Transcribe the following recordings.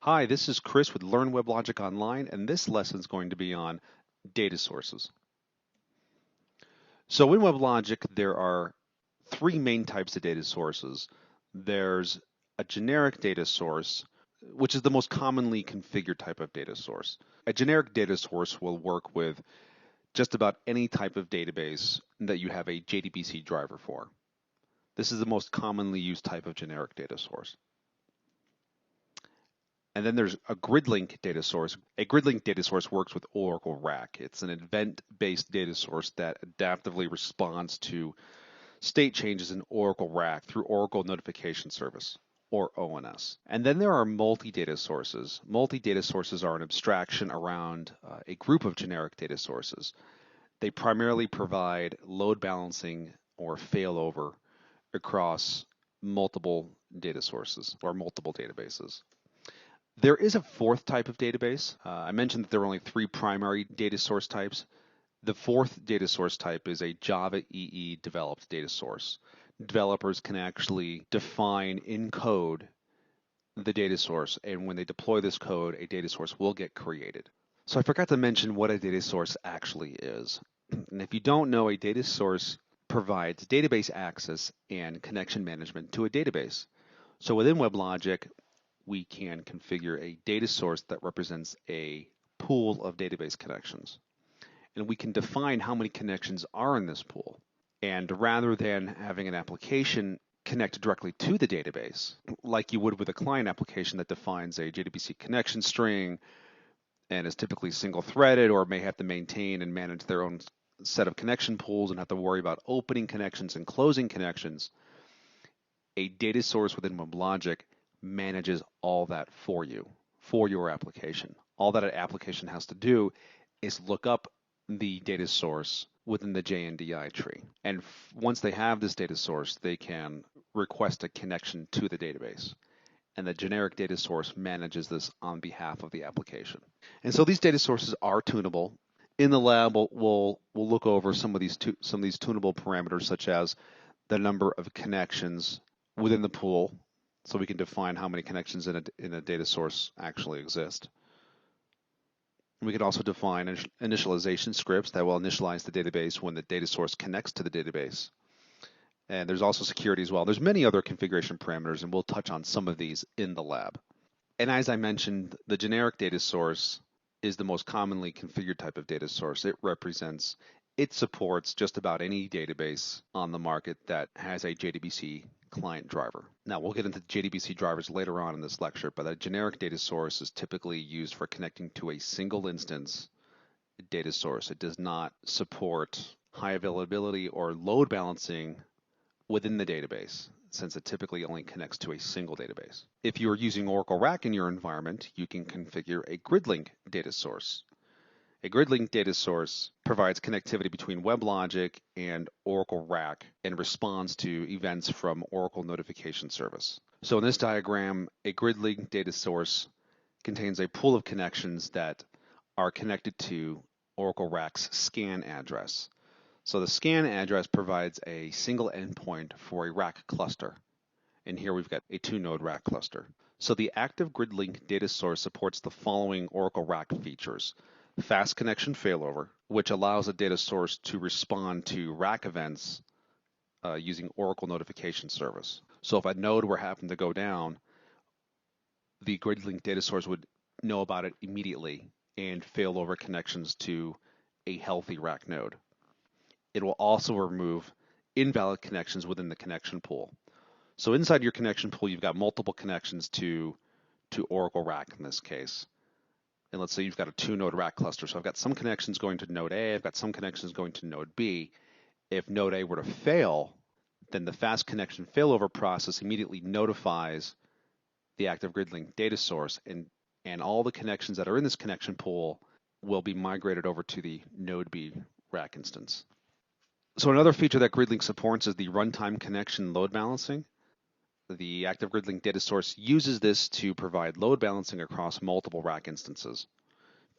Hi, this is Chris with Learn WebLogic Online, and this lesson is going to be on data sources. So in WebLogic, there are three main types of data sources. There's a generic data source, which is the most commonly configured type of data source. A generic data source will work with just about any type of database that you have a JDBC driver for. This is the most commonly used type of generic data source. And then there's a grid link data source. A grid link data source works with Oracle RAC. It's an event-based data source that adaptively responds to state changes in Oracle RAC through Oracle Notification Service, or ONS. And then there are multi-data sources. Multi-data sources are an abstraction around a group of generic data sources. They primarily provide load balancing or failover across multiple data sources or multiple databases. There is a fourth type of database. I mentioned that there are only three primary data source types. The fourth data source type is a Java EE developed data source. Developers can actually define in code the data source, and when they deploy this code, a data source will get created. So I forgot to mention what a data source actually is. And if you don't know, a data source provides database access and connection management to a database. So within WebLogic, we can configure a data source that represents a pool of database connections. And we can define how many connections are in this pool. And rather than having an application connect directly to the database, like you would with a client application that defines a JDBC connection string and is typically single-threaded or may have to maintain and manage their own set of connection pools and have to worry about opening connections and closing connections, a data source within WebLogic manages all that for you, for your application. All that an application has to do is look up the data source within the JNDI tree. And once they have this data source, they can request a connection to the database. And the generic data source manages this on behalf of the application. And so these data sources are tunable. In the lab, we'll look over some of these tunable parameters, such as the number of connections within the pool, so we can define how many connections in a data source actually exist. We can also define initialization scripts that will initialize the database when the data source connects to the database. And there's also security as well. There's many other configuration parameters, and we'll touch on some of these in the lab. And as I mentioned, the generic data source is the most commonly configured type of data source. It supports just about any database on the market that has a JDBC client driver. Now, we'll get into JDBC drivers later on in this lecture, but a generic data source is typically used for connecting to a single instance data source. It does not support high availability or load balancing within the database, since it typically only connects to a single database. If you are using Oracle RAC in your environment, you can configure a grid link data source. A grid link data source provides connectivity between WebLogic and Oracle RAC and responds to events from Oracle Notification Service. So in this diagram, a grid link data source contains a pool of connections that are connected to Oracle RAC's scan address. So the scan address provides a single endpoint for a RAC cluster. And here we've got a 2-node RAC cluster. So the active grid link data source supports the following Oracle RAC features. Fast connection failover, which allows a data source to respond to RAC events using Oracle Notification Service. So if a node were happen to go down, the grid link data source would know about it immediately and fail over connections to a healthy RAC node. It will also remove invalid connections within the connection pool. So inside your connection pool, you've got multiple connections to Oracle RAC in this case. And let's say you've got a 2-node RAC cluster. So I've got some connections going to node A, I've got some connections going to node B. If node A were to fail, then the fast connection failover process immediately notifies the active grid link data source, and all the connections that are in this connection pool will be migrated over to the node B RAC instance. So another feature that grid link supports is the runtime connection load balancing. The active grid link data source uses this to provide load balancing across multiple RAC instances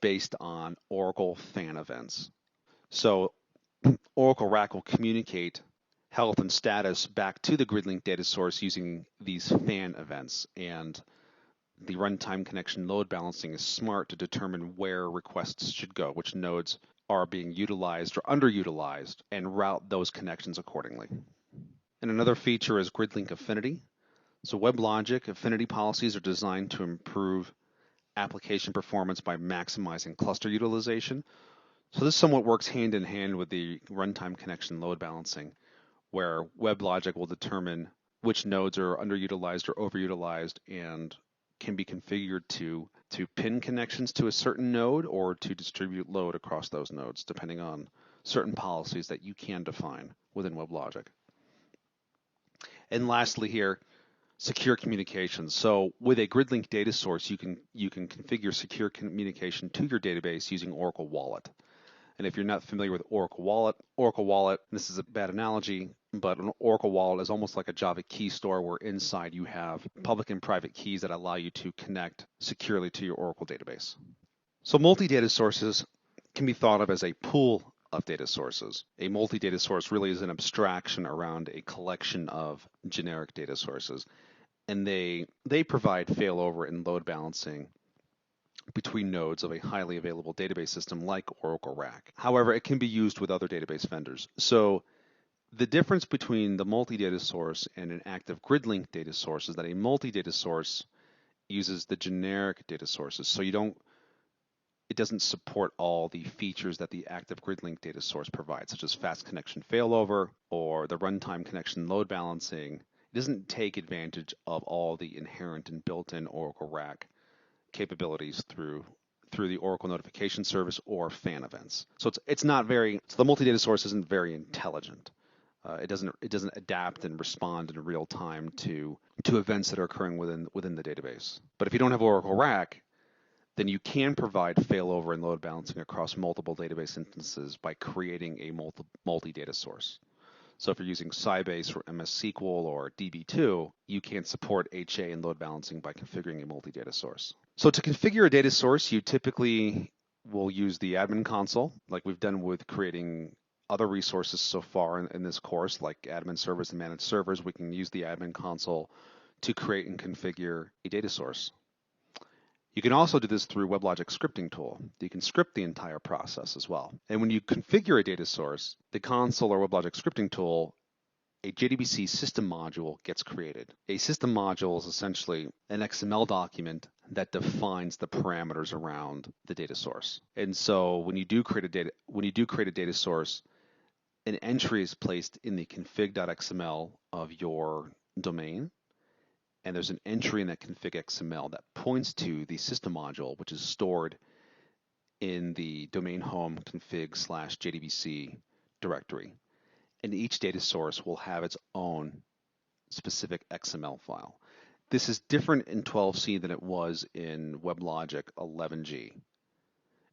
based on Oracle FAN events. So Oracle RAC will communicate health and status back to the grid link data source using these FAN events. And the runtime connection load balancing is smart to determine where requests should go, which nodes are being utilized or underutilized, and route those connections accordingly. And another feature is grid-link affinity. So WebLogic affinity policies are designed to improve application performance by maximizing cluster utilization. So this somewhat works hand in hand with the runtime connection load balancing, where WebLogic will determine which nodes are underutilized or overutilized and can be configured to pin connections to a certain node or to distribute load across those nodes, depending on certain policies that you can define within WebLogic. And lastly here, secure communications. So with a grid-link data source, you can configure secure communication to your database using Oracle Wallet. And if you're not familiar with Oracle Wallet, this is a bad analogy, but an Oracle Wallet is almost like a Java key store where inside you have public and private keys that allow you to connect securely to your Oracle database. So multi-data sources can be thought of as a pool of data sources. A multi-data source really is an abstraction around a collection of generic data sources, and they provide failover and load balancing between nodes of a highly available database system like Oracle RAC. However, it can be used with other database vendors. So the difference between the multi-data source and an active grid-link data source is that a multi-data source uses the generic data sources. So it doesn't support all the features that the active grid-link data source provides, such as fast connection failover or the runtime connection load balancing. It doesn't take advantage of all the inherent and built-in Oracle RAC capabilities through the Oracle notification service or fan events. So it's not very, so the multi-data source isn't very intelligent. It doesn't adapt and respond in real time to events that are occurring within the database. But if you don't have Oracle RAC, then you can provide failover and load balancing across multiple database instances by creating a multi-data source. So if you're using Sybase or MS SQL or DB2, you can support HA and load balancing by configuring a multi-data source. So to configure a data source, you typically will use the admin console, like we've done with creating other resources so far in this course, like admin servers and managed servers. We can use the admin console to create and configure a data source. You can also do this through WebLogic scripting tool. You can script the entire process as well. And when you configure a data source, the console or WebLogic scripting tool, a JDBC system module gets created. A system module is essentially an XML document that defines the parameters around the data source. And so when you do create a data source, an entry is placed in the config.xml of your domain. And there's an entry in that config XML that points to the system module, which is stored in the domain home config/JDBC directory. And each data source will have its own specific XML file. This is different in 12c than it was in WebLogic 11g.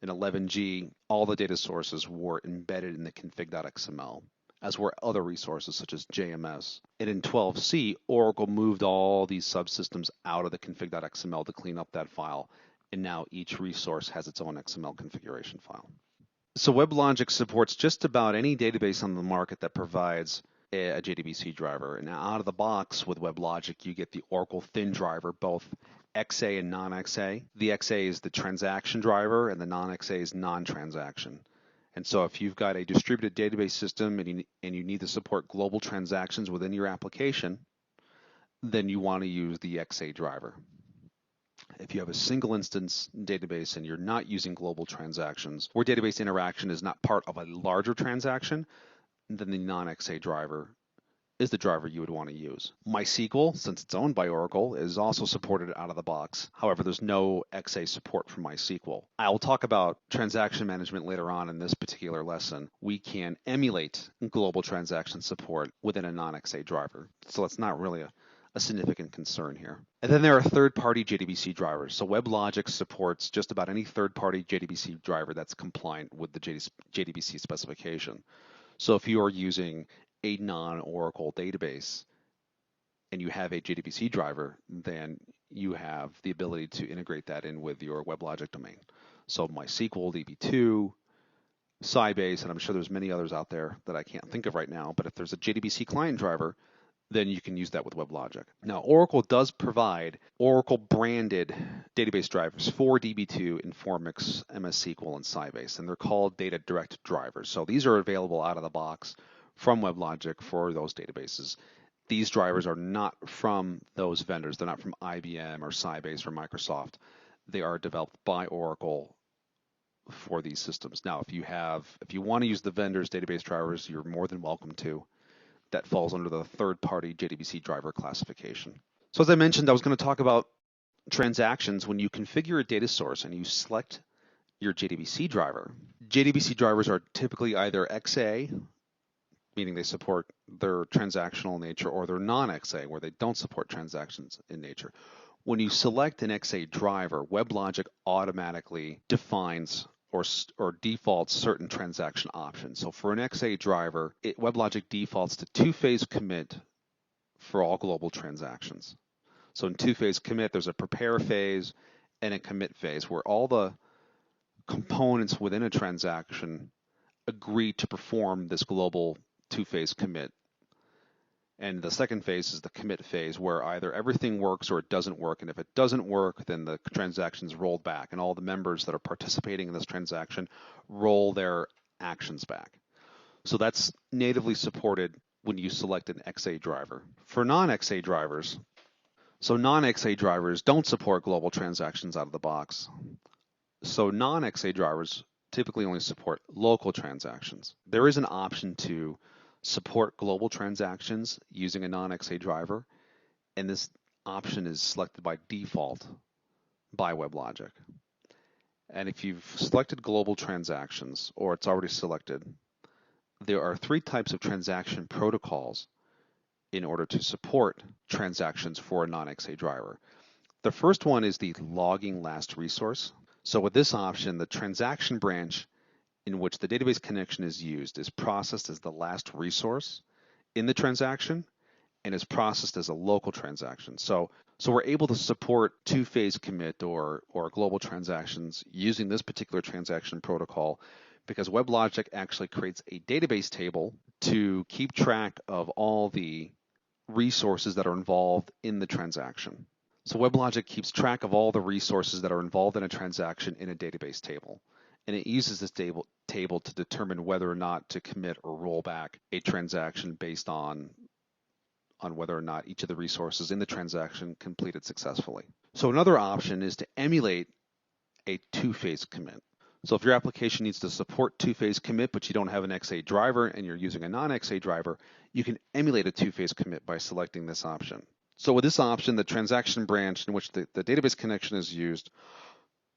In 11g, all the data sources were embedded in the config.xml, as were other resources such as JMS. And in 12c, Oracle moved all these subsystems out of the config.xml to clean up that file, and now each resource has its own XML configuration file. So WebLogic supports just about any database on the market that provides a JDBC driver. And out of the box with WebLogic, you get the Oracle Thin driver, both XA and non-XA. The XA is the transaction driver, and the non-XA is non-transaction. And so if you've got a distributed database system and you need to support global transactions within your application, then you want to use the XA driver. If you have a single instance database and you're not using global transactions, where database interaction is not part of a larger transaction, then the non-XA driver is the driver you would want to use. MySQL, since it's owned by Oracle, is also supported out of the box. However, there's no XA support for MySQL. I will talk about transaction management later on in this particular lesson. We can emulate global transaction support within a non-XA driver. So it's not really a significant concern here. And then there are third-party JDBC drivers. So WebLogic supports just about any third-party JDBC driver that's compliant with the JDBC specification. So if you are using a non-Oracle database and you have a JDBC driver, then you have the ability to integrate that in with your WebLogic domain. So MySQL, DB2, Sybase, and I'm sure there's many others out there that I can't think of right now, but if there's a JDBC client driver, then you can use that with WebLogic. Now, Oracle does provide Oracle branded database drivers for DB2, Informix, MS SQL, and Sybase, and they're called data direct drivers. So these are available out of the box from WebLogic for those databases. These drivers are not from those vendors. They're not from IBM or Sybase or Microsoft. They are developed by Oracle for these systems. Now, if you want to use the vendor's database drivers, you're more than welcome to. That falls under the third-party JDBC driver classification. So as I mentioned, I was going to talk about transactions. When you configure a data source and you select your JDBC driver, JDBC drivers are typically either XA, meaning they support their transactional nature, or they're non-XA, where they don't support transactions in nature. When you select an XA driver, WebLogic automatically defines or defaults certain transaction options. So for an XA driver, WebLogic defaults to two-phase commit for all global transactions. So in two-phase commit, there's a prepare phase and a commit phase where all the components within a transaction agree to perform this global two-phase commit. And the second phase is the commit phase, where either everything works or it doesn't work. And if it doesn't work, then the transaction's rolled back, and all the members that are participating in this transaction roll their actions back. So that's natively supported when you select an XA driver. For non-XA drivers, so non-XA drivers don't support global transactions out of the box. So non-XA drivers typically only support local transactions. There is an option to support global transactions using a non-XA driver, and this option is selected by default by WebLogic. And if you've selected global transactions, or it's already selected, there are three types of transaction protocols in order to support transactions for a non-XA driver. The first one is the logging last resource. So with this option, the transaction branch in which the database connection is used is processed as the last resource in the transaction and is processed as a local transaction. So we're able to support two-phase commit or global transactions using this particular transaction protocol because WebLogic actually creates a database table to keep track of all the resources that are involved in the transaction. So WebLogic keeps track of all the resources that are involved in a transaction in a database table. And it uses this table to determine whether or not to commit or roll back a transaction based on whether or not each of the resources in the transaction completed successfully. So another option is to emulate a two-phase commit. So if your application needs to support two-phase commit, but you don't have an XA driver and you're using a non-XA driver, you can emulate a two-phase commit by selecting this option. So with this option, the transaction branch in which the database connection is used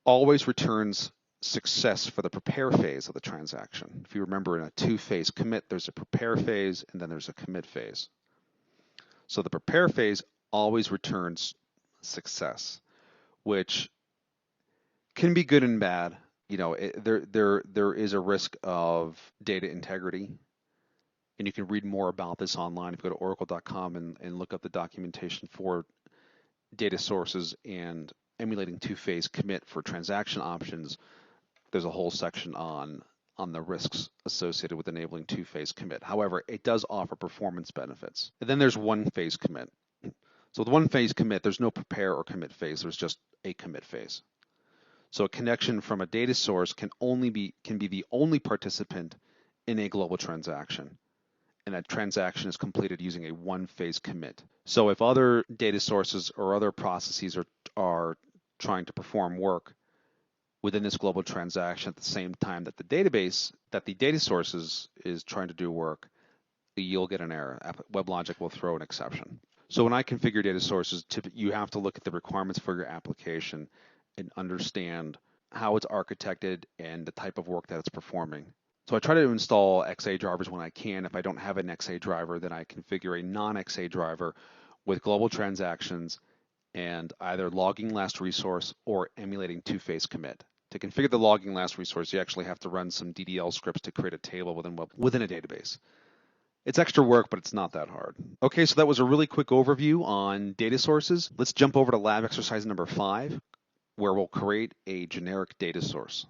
always returns success for the prepare phase of the transaction. If you remember, in a two-phase commit, there's a prepare phase and then there's a commit phase. So the prepare phase always returns success, which can be good and bad. You know, there is a risk of data integrity, and you can read more about this online if you go to oracle.com and look up the documentation for data sources and emulating two-phase commit for transaction options. There's a whole section on the risks associated with enabling two-phase commit. However, it does offer performance benefits. And then there's one-phase commit. So with one-phase commit, there's no prepare or commit phase. There's just a commit phase. So a connection from a data source can be the only participant in a global transaction, and that transaction is completed using a one-phase commit. So if other data sources or other processes are trying to perform work within this global transaction at the same time that the data source is trying to do work, you'll get an error. WebLogic will throw an exception. So when I configure data sources, you have to look at the requirements for your application and understand how it's architected and the type of work that it's performing. So I try to install XA drivers when I can. If I don't have an XA driver, then I configure a non-XA driver with global transactions and either logging last resource or emulating two-phase commit. To configure the logging last resource, you actually have to run some DDL scripts to create a table within a database. It's extra work, but it's not that hard. Okay, so that was a really quick overview on data sources. Let's jump over to lab exercise number 5, where we'll create a generic data source.